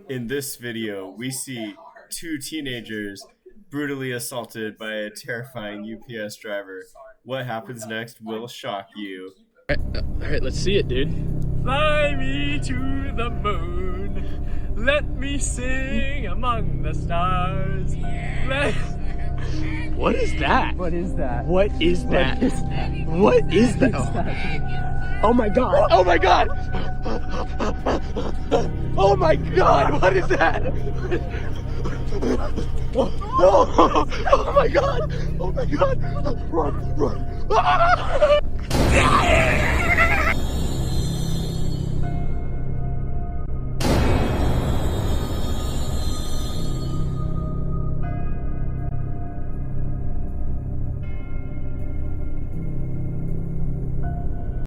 In this video, we see two teenagers brutally assaulted by a terrifying UPS driver. What happens next will shock you. Alright, let's see it, dude. Fly me to the moon. Let me sing among the stars. What is that? What is that? What is that? What is that? Oh my god! Oh my god! Oh my god! What is that? Oh my god! Oh my god! Run! Run!